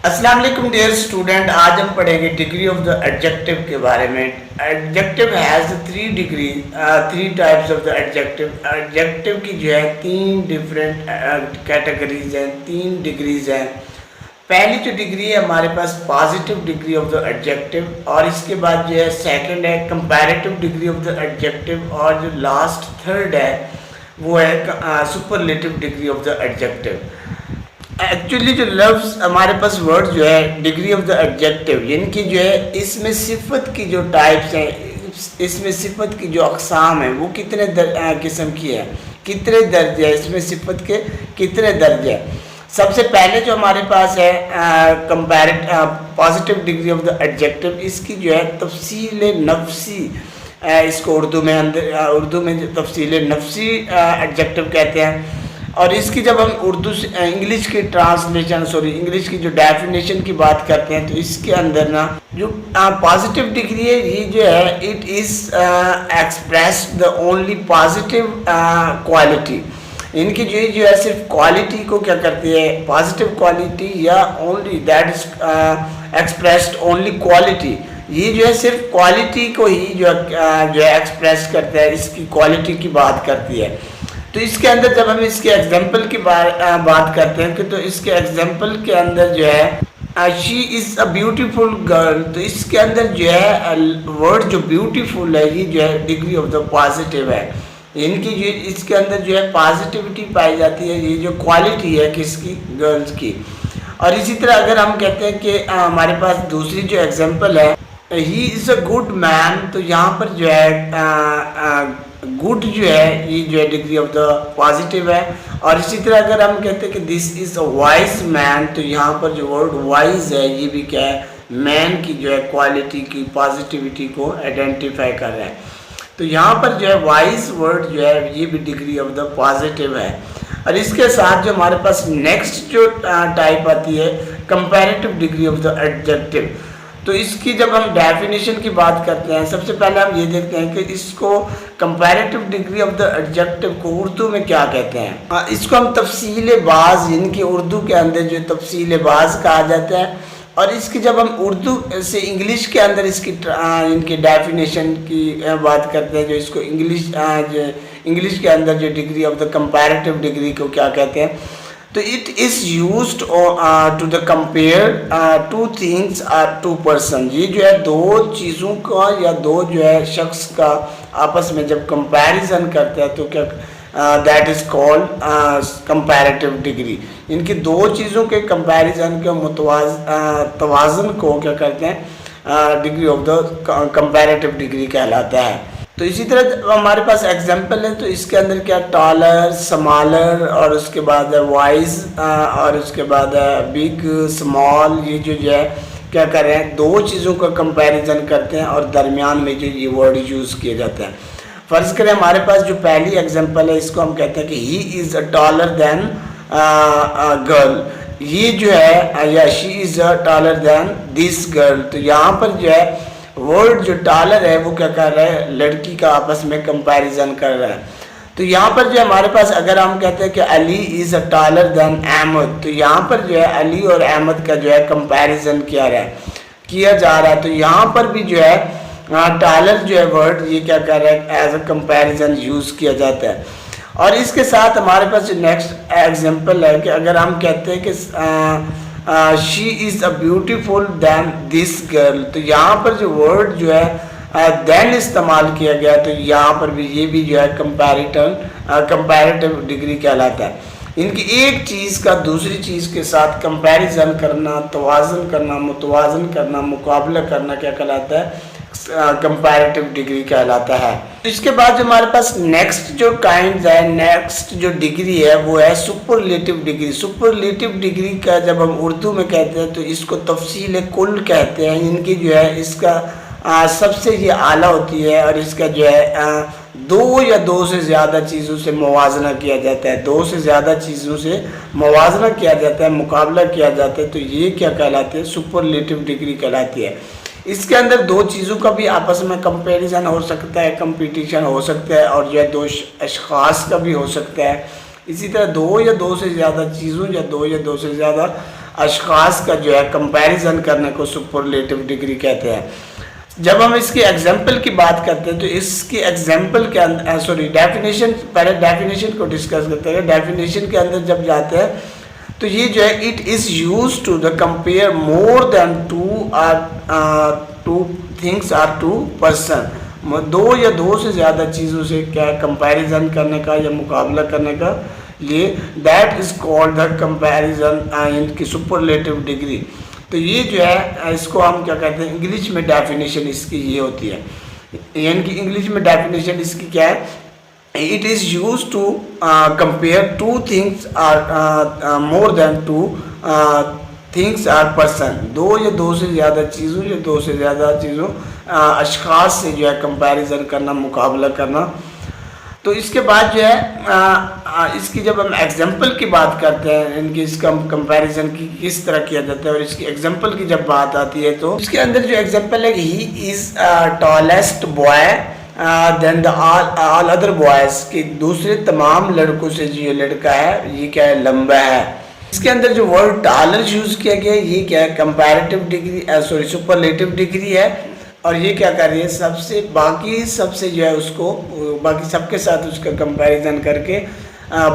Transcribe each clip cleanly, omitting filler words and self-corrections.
अस्सलाम वालेकुम dear student. आज हम पढ़ेंगे डिग्री ऑफ द एडजेक्टिव के बारे में। Adjective has three types of the adjective. Adjective की जो है तीन डिफरेंट कैटेगरीज हैं, तीन डिग्रीज हैं। पहली जो डिग्री है हमारे पास positive degree of the adjective, और इसके बाद जो है सेकंड है comparative degree of the adjective, और जो लास्ट थर्ड है वो है superlative degree of the adjective. Actually जो लफ्ज़ हमारे पास वर्ड जो है डिग्री ऑफ द एडजेक्टिव, यानी कि जो है इसमें सिफत की जो टाइप्स हैं, इसमें सिफत की जो अक़साम है वो कितने किस्म की है, कितने दर्जे है, इसमें सिफत के कितने दर्जे हैं। सबसे पहले जो हमारे पास है positive degree of the adjective, इसकी जो है तफसील नफ्सी, इसको उर्दू में जो तफसील नफ्सी एडजेक्टिव कहते हैं। और इसकी जब हम उर्दू से इंग्लिश की इंग्लिश की जो डेफिनेशन की बात करते हैं, तो इसके अंदर ना जो पॉजिटिव डिग्री है ये जो है it is express the only positive quality. इनकी जो है सिर्फ क्वालिटी को क्या करती है, पॉजिटिव क्वालिटी, या only that is expressed only quality. ये जो है सिर्फ क्वालिटी को ही जो है एक्सप्रेस करता है, इसकी क्वालिटी की बात करती है। तो इसके अंदर जब हम इसके एग्जाम्पल की बात करते हैं कि तो इसके एग्जाम्पल के अंदर जो है she is a beautiful girl, तो इसके अंदर जो है वर्ड जो ब्यूटीफुल है ये जो है डिग्री ऑफ द पॉजिटिव है। इनकी जो इसके अंदर जो है पॉजिटिविटी पाई जाती है, ये जो क्वालिटी है किसकी, गर्ल्स की। और इसी तरह अगर हम कहते हैं कि हमारे पास दूसरी जो एग्जाम्पल है he is a good man, तो यहाँ पर जो है गुड जो है ये जो है डिग्री ऑफ द पॉजिटिव है। और इसी तरह अगर हम कहते हैं कि this is a wise man, तो यहाँ पर जो वर्ड वाइज है ये भी क्या है, मैन की जो है क्वालिटी की पॉजिटिविटी को आइडेंटिफाई कर रहा है। तो यहाँ पर जो है वाइज वर्ड जो है ये भी डिग्री ऑफ द पॉजिटिव है। और इसके साथ जो हमारे पास नेक्स्ट जो टाइप आती है comparative degree of the adjective, तो इसकी जब हम डेफिनेशन की बात करते हैं, सबसे पहले हम ये देखते हैं कि इसको comparative degree of the adjective को उर्दू में क्या कहते हैं। इसको हम तफसील बाज़, इनकी उर्दू के अंदर जो तफसील बाज़ कहा जाता है। और इसकी जब हम उर्दू से इंग्लिश के अंदर इसकी इनकी डेफिनेशन की बात करते हैं, जो इसको इंग्लिश के अंदर जो degree of the comparative degree को क्या कहते हैं, तो it is used to the compare two things और टू पर्सन। ये जो है दो चीज़ों का या दो जो है शख्स का आपस में जब कंपैरिजन करते हैं तो क्या that is called comparative degree. इनकी दो चीज़ों के कंपैरिजन के तवाज़ुन को क्या कहते हैं, degree of the comparative degree कहलाता है। तो इसी तरह हमारे पास एग्जाम्पल है, तो इसके अंदर क्या टॉलर, स्मॉलर, और उसके बाद है वाइज, और उसके बाद है बिग, स्मॉल। ये जो है क्या कर रहे हैं, दो चीज़ों का कंपैरिजन करते हैं और दरमियान में जो ये वर्ड यूज़ किए जाते हैं। फ़र्ज़ करें हमारे पास जो पहली एग्जाम्पल है इसको हम कहते हैं कि he is a taller then girl. ये जो है या she is a taller then this girl, तो यहाँ पर जो है वर्ड जो टॉलर है वो क्या कर रहा है, लड़की का आपस में कंपैरिजन कर रहा है। तो यहाँ पर जो हमारे पास अगर हम कहते हैं कि Ali is a taller than Ahmed, तो यहाँ पर जो है अली और अहमद का जो है कंपैरिजन किया जा रहा है। तो यहाँ पर भी जो है टॉलर जो है वर्ड ये क्या कर रहा है, एज अ कंपैरिजन यूज़ किया जाता है। और इसके साथ हमारे पास जो नेक्स्ट एग्जाम्पल है कि अगर हम कहते हैं कि she is a beautiful than this girl, तो यहाँ पर जो वर्ड जो है दैन इस्तेमाल किया गया, तो यहाँ पर भी ये भी जो है कंपैरेटिव डिग्री कहलाता है। इनकी एक चीज़ का दूसरी चीज़ के साथ कंपैरिजन करना, तवाज़ुन करना, मुतवाज़न करना, मुकाबला करना क्या कहलाता है, कंपैरेटिव डिग्री कहलाता है। तो इसके बाद जो हमारे पास नेक्स्ट जो काइंड है, नेक्स्ट जो डिग्री है वो है सुपरलेटिव डिग्री। सुपरलेटिव डिग्री का जब हम उर्दू में कहते हैं तो इसको तफसील कुल कहते हैं। इनकी जो है इसका सबसे ये आला होती है, और इसका जो है दो या दो से ज़्यादा चीज़ों से मुवाजना किया जाता है, दो से ज़्यादा चीज़ों से मुवाजना किया जाता है, मुकाबला किया जाता है, तो ये क्या कहलाती है, सुपरलेटिव डिग्री कहलाती है। इसके अंदर दो चीज़ों का भी आपस में कंपैरिजन हो सकता है, कंपटीशन हो सकता है, और जो है दो अशख़ास का भी हो सकता है। इसी तरह दो या दो से ज़्यादा चीज़ों या दो से ज़्यादा अशखास का जो है कंपैरिजन करने को सुपरलेटिव डिग्री कहते हैं। जब हम इसकी एग्जाम्पल की बात करते हैं तो इसकी एग्जाम्पल के अंदर डेफिनेशन, पहले डेफिनेशन को डिस्कस करते हैं। डेफिनेशन के अंदर जब जाते हैं तो ये जो है it is use to the compare more than two things or two person, दो या दो से ज़्यादा चीज़ों से क्या कंपैरिजन करने का या मुकाबला करने का लिए, that is called the comparison इनकी सुपरलेटिव डिग्री। तो ये जो है इसको हम क्या कहते हैं, इंग्लिश में डेफिनेशन इसकी ये होती है, यानी कि इंग्लिश में डेफिनेशन इसकी क्या है, it is use to compare two things or more than two things or person, दो या दो से ज़्यादा चीज़ों या दो से ज़्यादा चीज़ों अशखास से जो है कंपैरिजन करना, मुकाबला करना। तो इसके बाद जो है इसकी जब हम एग्जाम्पल की बात करते हैं, इनकी इसका कंपैरिजन की किस तरह किया जाता है और इसकी एग्जाम्पल की जब बात आती है तो इसके अंदर जो एग्जाम्पल है, he is tallest boy than the all other boys, कि दूसरे तमाम लड़कों से जो ये लड़का है ये क्या है, लंबा है। इसके अंदर जो वर्ड टॉलर यूज़ किया गया है ये क्या है, comparative degree sorry superlative degree है। और ये क्या कर रही है, सबसे बाकी सबसे जो है उसको बाकी सबके साथ उसका कंपैरिजन करके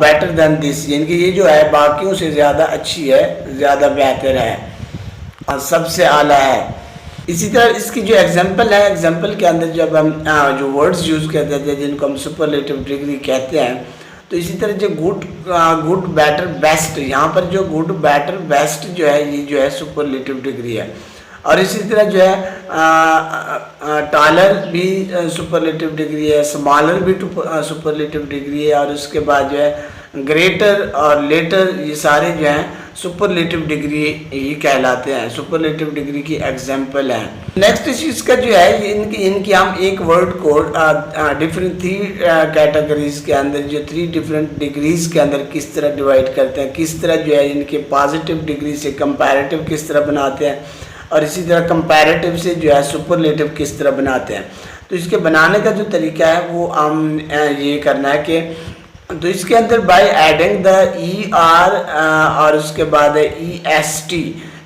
बेटर देन दिस, यानी कि ये जो है बाकियों से ज़्यादा अच्छी है, ज़्यादा बेहतर है और सबसे आला है। इसी तरह इसकी जो एग्जांपल है, एग्जांपल के अंदर जब हम जो वर्ड्स यूज़ करते हैं जिनको हम सुपरलेटिव डिग्री कहते हैं, तो इसी तरह जो गुड बेटर बेस्ट, यहाँ पर जो गुड बेटर बेस्ट जो है ये जो है सुपरलेटिव डिग्री है। और इसी तरह जो है टॉलर भी सुपरलेटिव डिग्री है, स्मॉलर भी सुपरलेटिव डिग्री है, और उसके बाद जो है ग्रेटर और लेटर ये सारे जो हैं सुपरलेटिव डिग्री ही कहलाते हैं, सुपरलेटिव डिग्री की एग्जांपल है। नेक्स्ट चीज़ का जो है इनकी हम एक वर्ड को डिफरेंट 3 कैटेगरीज के अंदर, जो 3 डिफरेंट डिग्रीज के अंदर किस तरह डिवाइड करते हैं, किस तरह जो है इनके पॉजिटिव डिग्री से कंपैरेटिव किस तरह बनाते हैं, और इसी तरह कंपैरेटिव से जो है सुपरलेटिव किस तरह बनाते हैं। तो इसके बनाने का जो तरीका है वो हम ये करना है कि तो इसके अंदर बाय एडिंग द ER और उसके बाद EST,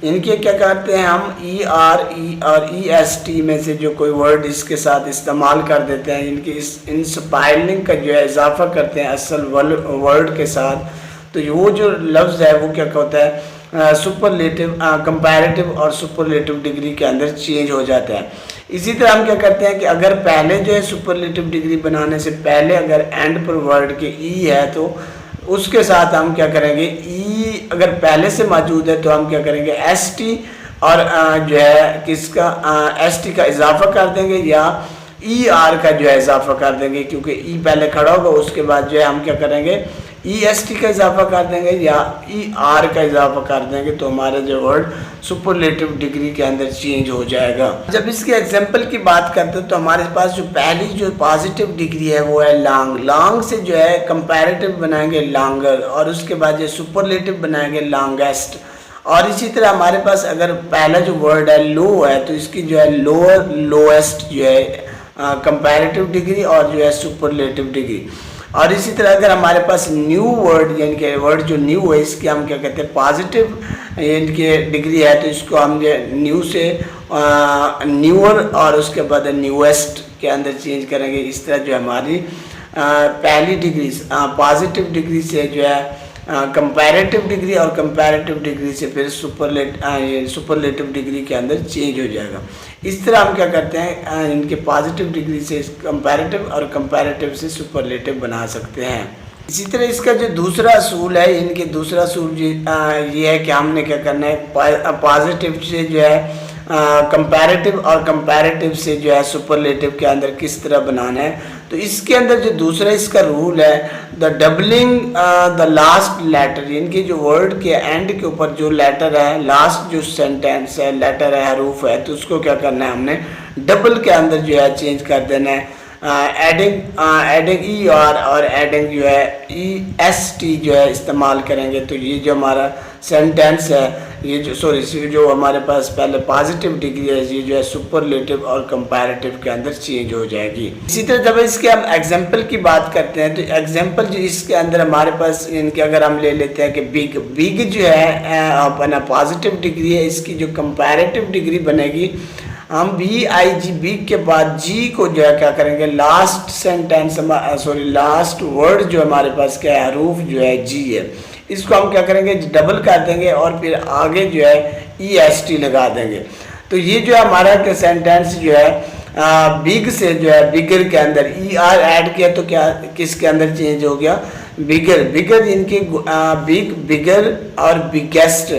इनके क्या करते हैं हम ER और EST में से जो कोई वर्ड इसके साथ इस्तेमाल कर देते हैं, इनकी इन स्पेलिंग का जो है इजाफा करते हैं असल वर्ड के साथ। तो वो जो लफ्ज़ है वो क्या होता है, सुपरलेटिव कंपैरेटिव और सुपरलेटिव डिग्री के अंदर चेंज हो जाता है। इसी तरह हम क्या करते हैं कि अगर पहले जो है सुपरलेटिव डिग्री बनाने से पहले अगर एंड पर वर्ड के ई है तो उसके साथ हम क्या करेंगे, ई अगर पहले से मौजूद है तो हम क्या करेंगे ST और जो है किसका ST का इजाफा कर देंगे या ER का जो है इजाफा कर देंगे, क्योंकि ई पहले खड़ा होगा, उसके बाद जो है हम क्या करेंगे EST का इजाफा कर देंगे या ER का इजाफा कर देंगे, तो हमारा जो वर्ड सुपरलेटिव डिग्री के अंदर चेंज हो जाएगा। जब इसके एग्जांपल की बात करते हैं तो हमारे पास जो पहली जो पॉजिटिव डिग्री है वो है लॉन्ग। लॉन्ग से जो है कंपैरेटिव बनाएंगे लॉन्गर, और उसके बाद जो सुपरलेटिव बनाएंगे लॉन्गेस्ट। और इसी तरह हमारे पास अगर पहला जो वर्ड है लो है तो इसकी जो है लोअर लोएस्ट जो है कंपैरेटिव डिग्री और जो है सुपरलेटिव डिग्री। और इसी तरह अगर हमारे पास न्यू वर्ड यानी कि वर्ड जो न्यू है इसके हम क्या कहते हैं पॉजिटिव यानी कि डिग्री है, तो इसको हम जो न्यू से न्यूअर और उसके बाद न्यूएस्ट के अंदर चेंज करेंगे। इस तरह जो हमारी पहली डिग्री पॉजिटिव डिग्री से जो है कंपैरेटिव डिग्री और कंपैरेटिव डिग्री से फिर सुपरलेटिव डिग्री के अंदर चेंज हो जाएगा। इस तरह हम क्या करते हैं इनके पॉजिटिव डिग्री से कंपैरेटिव और कंपैरेटिव से सुपरलेटिव बना सकते हैं। इसी तरह इसका जो दूसरा असूल है, इनके दूसरा असूल ये है कि हमने क्या करना है पॉजिटिव से जो है कंपैरेटिव और कंपैरेटिव से जो है सुपरलेटिव के अंदर किस तरह बनाना है। तो इसके अंदर जो दूसरा इसका रूल है the doubling the last letter, इनके जो वर्ड के एंड के ऊपर जो लेटर है, लास्ट जो सेंटेंस है लेटर है हरूफ है, तो उसको क्या करना है हमने डबल के अंदर जो है चेंज कर देना है। एडिंग ER और एडिंग जो है EST जो है इस्तेमाल करेंगे, तो ये जो हमारा सेंटेंस है, ये जो हमारे पास पहले पॉजिटिव डिग्री है, ये जो है सुपरलेटिव और कंपैरेटिव के अंदर चेंज हो जाएगी। इसी तरह जब इसके हम एग्जाम्पल की बात करते हैं, तो एग्जाम्पल जो इसके अंदर हमारे पास इनके अगर हम ले लेते हैं कि बिग जो है अपना पॉजिटिव डिग्री है, इसकी जो कंपैरेटिव डिग्री बनेगी, हम बिग के बाद जी को जो है क्या करेंगे, लास्ट सेंटेंस लास्ट वर्ड जो हमारे पास क्या है, हरूफ जो है जी है, इसको हम क्या करेंगे, डबल कर देंगे और फिर आगे जो है EST लगा देंगे। तो ये जो है हमारा सेंटेंस जो है बिग से जो है बिगर के अंदर ER ऐड किया तो क्या किसके अंदर चेंज हो गया, बिगर इनके बिगर और बिगेस्ट।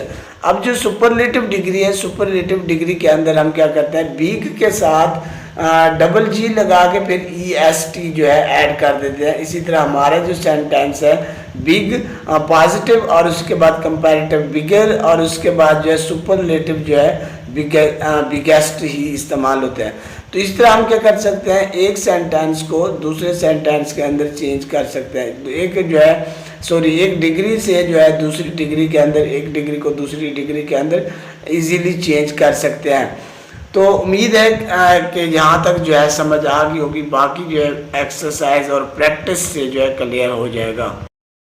अब जो सुपरलेटिव डिग्री है, सुपरलेटिव डिग्री के अंदर हम क्या करते हैं, बिग के साथ डबल जी लगा के फिर EST जो है ऐड कर देते हैं। इसी तरह हमारा जो सेंटेंस है, बिग पॉजिटिव और उसके बाद कंपैरेटिव बिगर और उसके बाद जो है सुपरलेटिव जो है बिगेस्ट ही इस्तेमाल होते हैं। तो इस तरह हम क्या कर सकते हैं, एक सेंटेंस को दूसरे सेंटेंस के अंदर चेंज कर सकते हैं। एक जो है एक डिग्री से जो है दूसरी डिग्री के अंदर, एक डिग्री को दूसरी डिग्री के अंदर इजीली चेंज कर सकते हैं। तो उम्मीद है कि यहाँ तक जो है समझ आ गई होगी। बाकी जो है एक्सरसाइज और प्रैक्टिस से जो है क्लियर हो जाएगा।